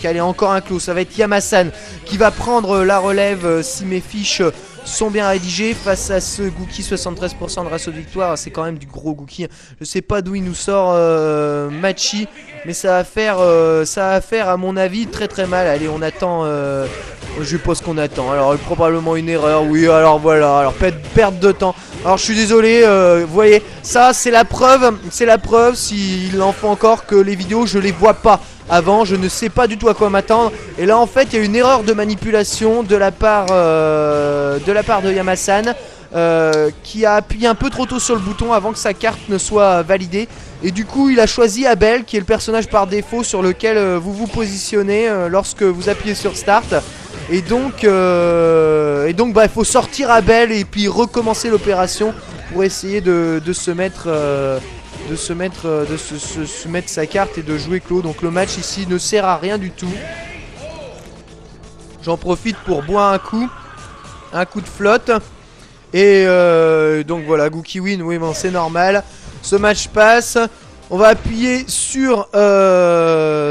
allez, encore un clos. Ça va être Yamasan qui va prendre la relève si mes fiches sont bien rédigés face à ce Gookie. 73% de ratio de victoire, c'est quand même du gros Gookie. Je sais pas d'où il nous sort Machi, mais ça va faire à mon avis très très mal. Allez, on attend, je sais pas ce qu'on attend. Alors probablement une erreur, oui, alors voilà, alors perte de temps. Alors je suis désolé, vous voyez, ça c'est la preuve s'il en faut encore que les vidéos je les vois pas. Avant, je ne sais pas du tout à quoi m'attendre. Et là, en fait, il y a une erreur de manipulation de la part de Yamasan, qui a appuyé un peu trop tôt sur le bouton avant que sa carte ne soit validée. Et du coup, il a choisi Abel, qui est le personnage par défaut sur lequel vous vous positionnez lorsque vous appuyez sur Start. Et donc, bah, il faut sortir Abel et puis recommencer l'opération pour essayer de se mettre sa carte et de jouer clos. Donc le match ici ne sert à rien du tout. J'en profite pour boire un coup de flotte. Et donc voilà, Gookie win, oui bon, c'est normal. Ce match passe. On va appuyer sur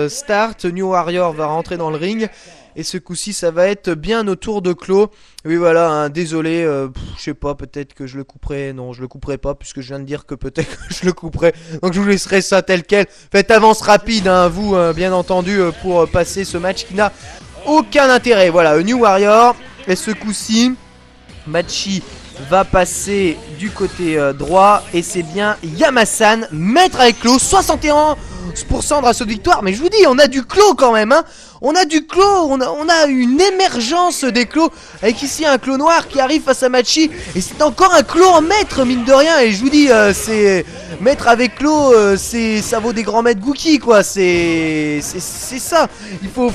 Start. New Warrior va rentrer dans le ring. Et ce coup-ci, ça va être bien au tour de clos. Oui, voilà, hein, désolé, je sais pas, peut-être que je le couperai. Non, je le couperai pas, puisque je viens de dire que peut-être que je le couperai. Donc je vous laisserai ça tel quel. Faites avance rapide, hein, vous, bien entendu, pour passer ce match qui n'a aucun intérêt. Voilà, New Warrior. Et ce coup-ci, Machi va passer du côté droit. Et c'est bien Yamasan, maître avec clos, 61% de ratio de victoire. Mais je vous dis, on a du clos quand même, hein. On a du clos, on a une émergence des clos. Avec ici un clos noir qui arrive face à Machi. Et c'est encore un clos en maître, mine de rien. Et je vous dis, c'est maître avec clos, ça vaut des grands maîtres Gookie, quoi. C'est ça. Il faut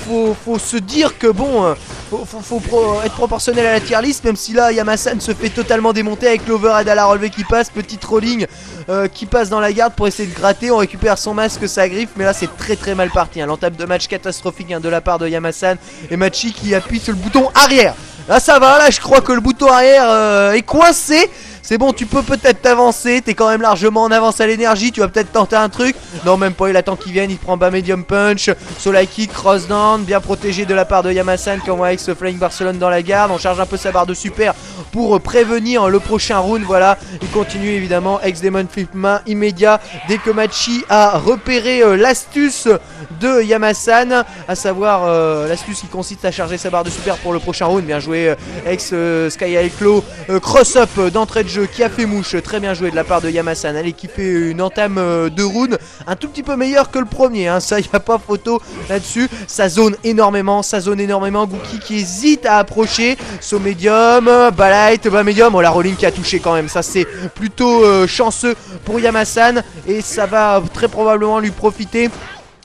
se dire que bon, faut être proportionnel à la tier list. Même si là, Yamasan se fait totalement démonter avec l'overhead à la relevée qui passe. Petit rolling qui passe dans la garde pour essayer de gratter. On récupère son masque, sa griffe. Mais là, c'est très très mal parti, hein. L'entame de match catastrophique, hein, de la part de Yamasan. Et Machi qui appuie sur le bouton arrière. Là ça va, là je crois que le bouton arrière est coincé. C'est bon, tu peux peut-être t'avancer. T'es quand même largement en avance à l'énergie. Tu vas peut-être tenter un truc. Non, même pas, il attend qu'il vienne. Il prend bas medium punch. Solar kick, cross down. Bien protégé de la part de Yamasan qui envoie avec ce Flying Barcelone dans la garde. On charge un peu sa barre de super pour prévenir le prochain round. Voilà, il continue évidemment. Ex-Demon flip main immédiat dès que Machi a repéré l'astuce de Yamasan. À savoir l'astuce qui consiste à charger sa barre de super pour le prochain round. Bien joué, Sky High Claw. Cross-up d'entrée de jeu qui a fait mouche, très bien joué de la part de Yamasan. Allez, qui fait une entame de round un tout petit peu meilleur que le premier, hein. Ça, il n'y a pas photo là-dessus. Ça zone énormément, Gookie qui hésite à approcher. Saut médium, balight, bas médium. Oh, la rolling qui a touché quand même. Ça, c'est plutôt chanceux pour Yamasan. Et ça va très probablement lui profiter.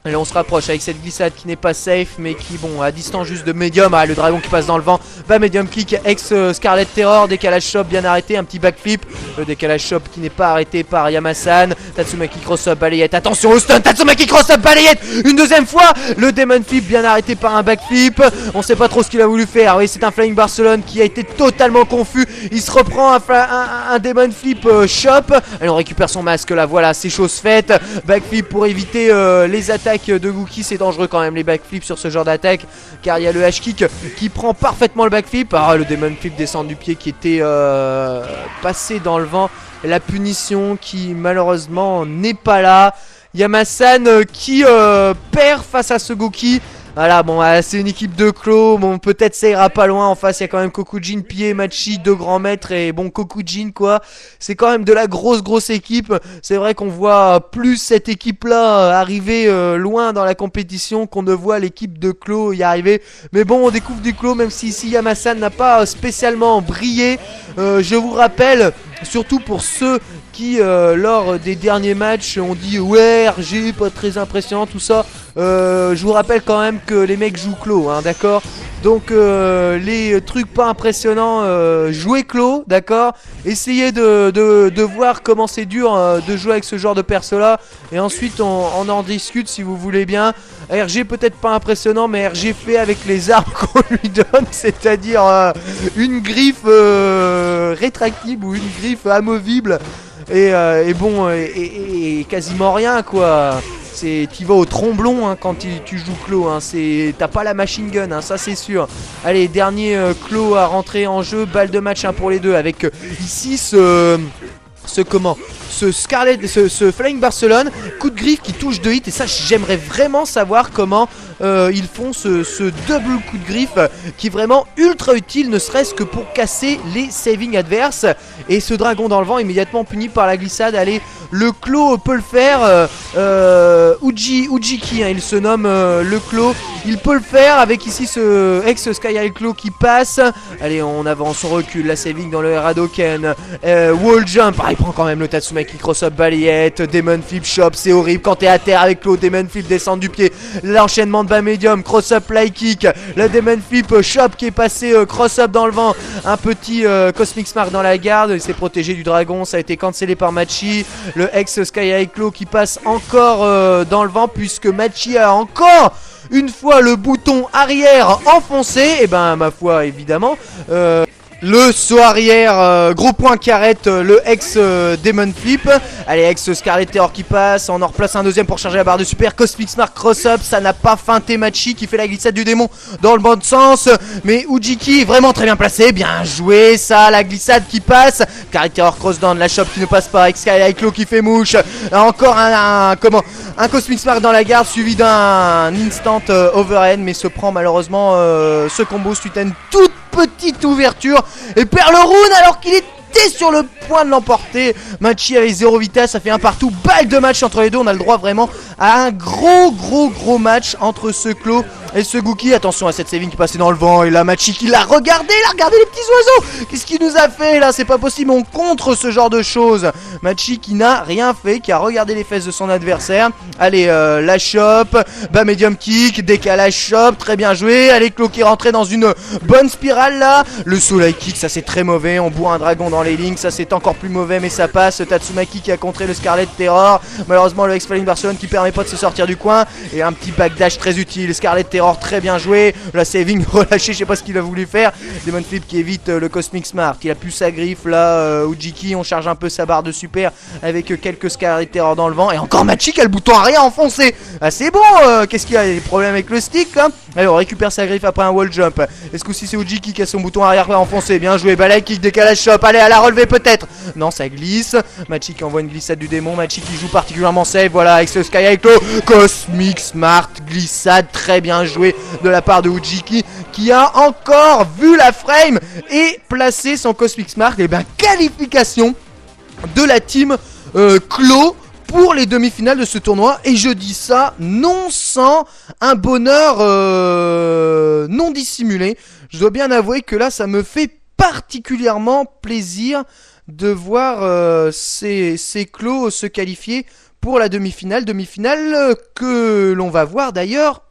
Allez, on se rapproche avec cette glissade qui n'est pas safe, mais qui, bon, à distance juste de médium. Ah, le dragon qui passe dans le vent. Bah, médium kick, ex Scarlet Terror. Décalage shop bien arrêté. Un petit backflip. Le décalage shop qui n'est pas arrêté par Yamasan. Tatsumaki cross-up, balayette. Attention au stun. Tatsumaki cross-up, balayette. Une deuxième fois. Le Demon flip bien arrêté par un backflip. On sait pas trop ce qu'il a voulu faire. Oui, c'est un Flying Barcelone qui a été totalement confus. Il se reprend un Demon flip shop. Allez, on récupère son masque là. Voilà, c'est chose faite. Backflip pour éviter les attaques de Gookie. C'est dangereux quand même les backflips sur ce genre d'attaque, car il y a le H-kick qui prend parfaitement le backflip. Ah, le Demon flip descend du pied qui était passé dans le vent. Et la punition qui malheureusement n'est pas là. Yamasan qui perd face à ce Gookie. Voilà, bon, c'est une équipe de clos. Bon, peut-être ça ira pas loin. En face, il y a quand même Kokujin, Pie, Machi, deux grands maîtres. Et bon, Kokujin, quoi. C'est quand même de la grosse équipe. C'est vrai qu'on voit plus cette équipe-là arriver loin dans la compétition qu'on ne voit l'équipe de clos y arriver. Mais bon, on découvre du clos, même si ici Yamasan n'a pas spécialement brillé. Je vous rappelle, surtout pour ceux qui, lors des derniers matchs, ont dit ouais, RG, pas très impressionnant, tout ça. Je vous rappelle quand même que les mecs jouent clos, hein, d'accord. Donc les trucs pas impressionnants, jouez clos, d'accord. Essayez de voir comment c'est dur de jouer avec ce genre de perso là. Et ensuite on en discute si vous voulez bien. RG peut-être pas impressionnant, mais RG fait avec les armes qu'on lui donne, c'est-à-dire une griffe rétractible ou une griffe amovible. Et bon, et quasiment rien, quoi. t'y vas au tromblon hein, quand tu joues Clo, hein. T'as pas la machine gun, hein, ça c'est sûr. Allez, dernier Clo à rentrer en jeu, balle de match hein, pour les deux, avec ici ce Flying Barcelone, coup de griffe qui touche 2 hits. Et ça j'aimerais vraiment savoir comment ils font ce double coup de griffe qui est vraiment ultra utile, ne serait-ce que pour casser les savings adverses. Et ce dragon dans le vent immédiatement puni par la glissade. Allez, le Clo peut le faire. Ujiki hein, il se nomme le Clo. Il peut le faire avec ici ce ex-Sky High Clo qui passe. Allez, on avance, on recule, la saving dans le Haradoken. Wall jump, il prend quand même le Tatsumaki cross-up balayette. Demon flip shop, c'est horrible quand t'es à terre avec Clo. Demon flip descend du pied. L'enchaînement de bas médium, cross-up fly kick. La Demon flip shop qui est passé cross-up dans le vent. Un petit Cosmic Spark dans la garde. Il s'est protégé du dragon, ça a été cancellé par Machi. Le ex-Sky High Clo qui passe encore dans le vent puisque Machi a encore une fois le bouton arrière enfoncé. Et ben ma foi évidemment le saut arrière, gros point carrette, le ex Demon Flip. Allez, ex Scarlet Terror qui passe. On en replace un deuxième pour charger la barre de super. Cosmic Smart cross-up, ça n'a pas feinté Machi qui fait la glissade du démon dans le bon sens. Mais Ujiki est vraiment très bien placé. Bien joué, ça, la glissade qui passe. Scarlet Terror cross-down, la shop qui ne passe pas. Ex Sky High Clo qui fait mouche. Encore un Cosmic Smart dans la garde suivi d'un instant overhead. Mais se prend malheureusement ce combo suite à une toute petite ouverture et perd le rune alors qu'il était sur le point de l'emporter. Machi avec 0 vitesse, ça fait un partout. Balle de match entre les deux, on a le droit vraiment à un gros match entre ce Clo et ce Gookie. Attention à cette saving qui passait dans le vent. Et là Machi qui l'a regardé, les petits oiseaux. Qu'est-ce qu'il nous a fait là? C'est pas possible, on contre ce genre de choses. Machi qui n'a rien fait, qui a regardé les fesses de son adversaire. Allez, la shop, bas medium kick, décalage shop, très bien joué. Allez, Clo qui est rentré dans une bonne spirale là. Le soleil kick, ça c'est très mauvais. On boit un dragon dans les lignes, ça c'est encore plus mauvais, mais ça passe. Tatsumaki qui a contré le Scarlet Terror. Malheureusement, le ex-Flying Barcelone qui permet pas de se sortir du coin. Et un petit backdash très utile. Scarlet Terror très bien joué. La saving relâchée, je sais pas ce qu'il a voulu faire. Demon Flip qui évite le Cosmic Smart. Il a pu sa griffe là. Ujiki, on charge un peu sa barre de super avec quelques Scarlet Terror dans le vent. Et encore Machi qui a le bouton arrière enfoncé. Ah, c'est bon. Qu'est-ce qu'il y a? Des problèmes avec le stick là? Allez, on récupère sa griffe après un wall jump. Est-ce que si c'est Ujiki qui a son bouton arrière enfoncé? Bien joué. Balai kick, décalage shop. Allez, à la relever peut-être. Non, ça glisse. Machi qui envoie une glissade du démon. Machi qui joue particulièrement safe. Voilà, avec ce Sky High Clo. Cosmic Smart glissade. Très bien joué de la part de Ujiki qui a encore vu la frame et placé son Cosmic Smart. Et bien, qualification de la team Clo pour les demi-finales de ce tournoi. Et je dis ça non sans un bonheur non dissimulé. Je dois bien avouer que là, ça me fait particulièrement plaisir de voir ces Clo se qualifier pour la demi-finale. Demi-finale que l'on va voir d'ailleurs